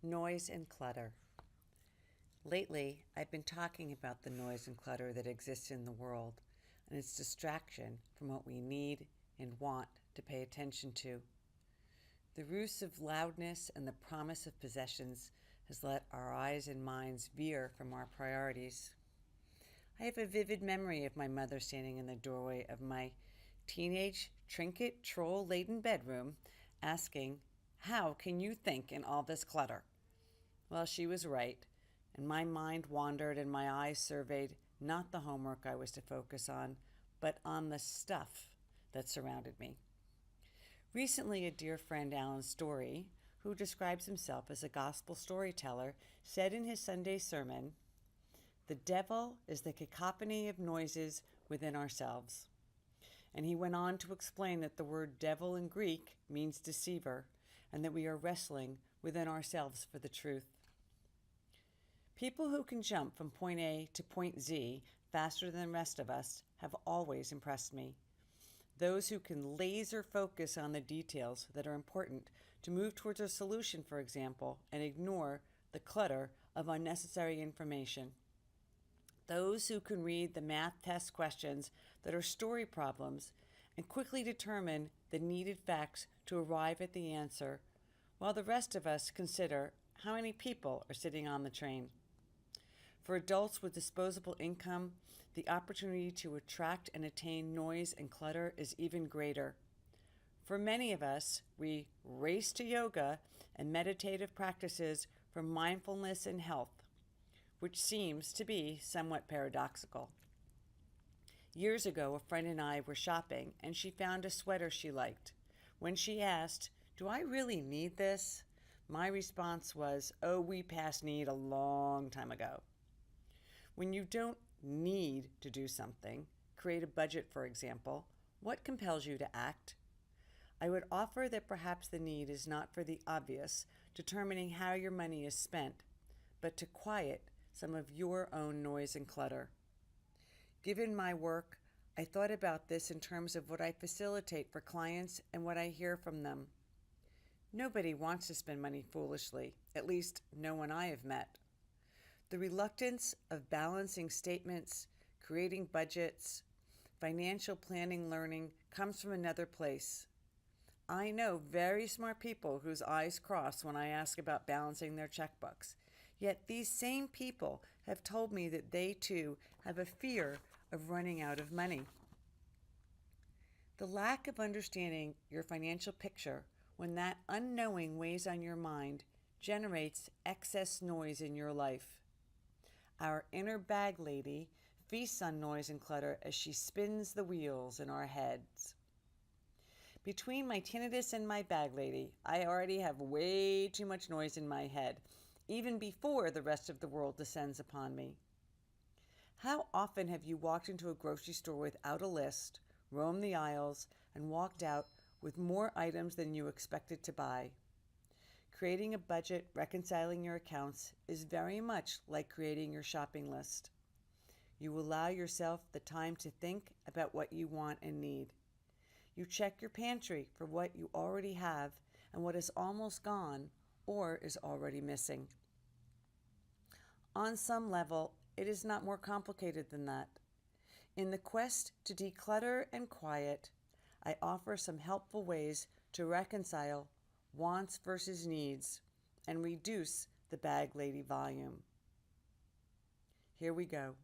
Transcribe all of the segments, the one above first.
Noise and clutter. Lately, I've been talking about the noise and clutter that exists in the world and its distraction from what we need and want to pay attention to. The ruse of loudness and the promise of possessions has let our eyes and minds veer from our priorities. I have a vivid memory of my mother standing in the doorway of my teenage, trinket, troll-laden bedroom asking, "How can you think in all this clutter?" Well, she was right, and my mind wandered and my eyes surveyed not the homework I was to focus on, but on the stuff that surrounded me. Recently, a dear friend, Alan Story, who describes himself as a gospel storyteller, said in his Sunday sermon, "The devil is the cacophony of noises within ourselves." And he went on to explain that the word devil in Greek means deceiver, and that we are wrestling within ourselves for the truth. People who can jump from point A to point Z faster than the rest of us have always impressed me. Those who can laser focus on the details that are important to move towards a solution, for example, and ignore the clutter of unnecessary information. Those who can read the math test questions that are story problems and quickly determine the needed facts to arrive at the answer, while the rest of us consider how many people are sitting on the train. For adults with disposable income, the opportunity to attract and attain noise and clutter is even greater. For many of us, we race to yoga and meditative practices for mindfulness and health, which seems to be somewhat paradoxical. Years ago, a friend and I were shopping, and she found a sweater she liked. When she asked, "Do I really need this?" my response was, "Oh, we passed need a long time ago." When you don't need to do something, create a budget, for example, what compels you to act? I would offer that perhaps the need is not for the obvious, determining how your money is spent, but to quiet some of your own noise and clutter. Given my work, I thought about this in terms of what I facilitate for clients and what I hear from them. Nobody wants to spend money foolishly, at least no one I have met. The reluctance of balancing statements, creating budgets, financial planning learning comes from another place. I know very smart people whose eyes cross when I ask about balancing their checkbooks. Yet these same people have told me that they too have a fear of running out of money. The lack of understanding your financial picture, when that unknowing weighs on your mind, generates excess noise in your life. Our inner bag lady feasts on noise and clutter as she spins the wheels in our heads. Between my tinnitus and my bag lady, I already have way too much noise in my head, even before the rest of the world descends upon me. How often have you walked into a grocery store without a list, roamed the aisles, and walked out with more items than you expected to buy? Creating a budget, reconciling your accounts, is very much like creating your shopping list. You allow yourself the time to think about what you want and need. You check your pantry for what you already have and what is almost gone or is already missing. On some level, it is not more complicated than that. In the quest to declutter and quiet, I offer some helpful ways to reconcile wants versus needs and reduce the bag lady volume. Here we go.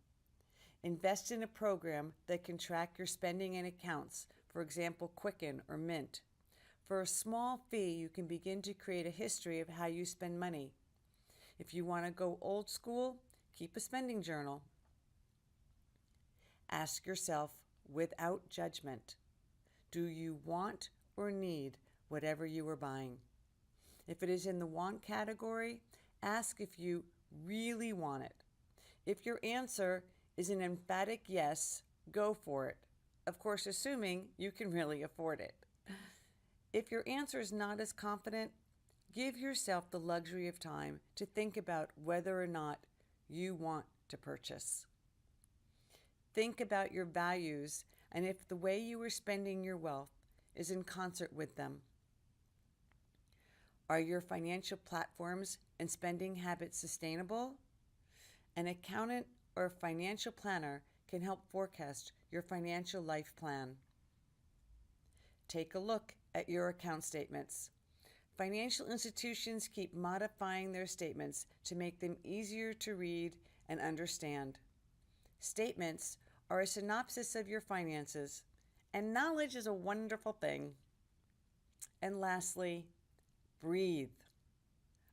Invest in a program that can track your spending and accounts, for example, Quicken or Mint. For a small fee, you can begin to create a history of how you spend money. If you want to go old school, keep a spending journal. Ask yourself, without judgment, do you want or need whatever you are buying? If it is in the want category, ask if you really want it. If your answer is an emphatic yes, go for it. Of course, assuming you can really afford it. If your answer is not as confident, give yourself the luxury of time to think about whether or not you want to purchase. Think about your values and if the way you are spending your wealth is in concert with them. Are your financial platforms and spending habits sustainable? An accountant or financial planner can help forecast your financial life plan. Take a look at your account statements. Financial institutions keep modifying their statements to make them easier to read and understand. Statements are a synopsis of your finances, and knowledge is a wonderful thing. And lastly, breathe.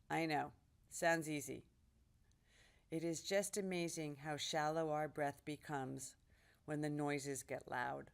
I know, sounds easy. It is just amazing how shallow our breath becomes when the noises get loud.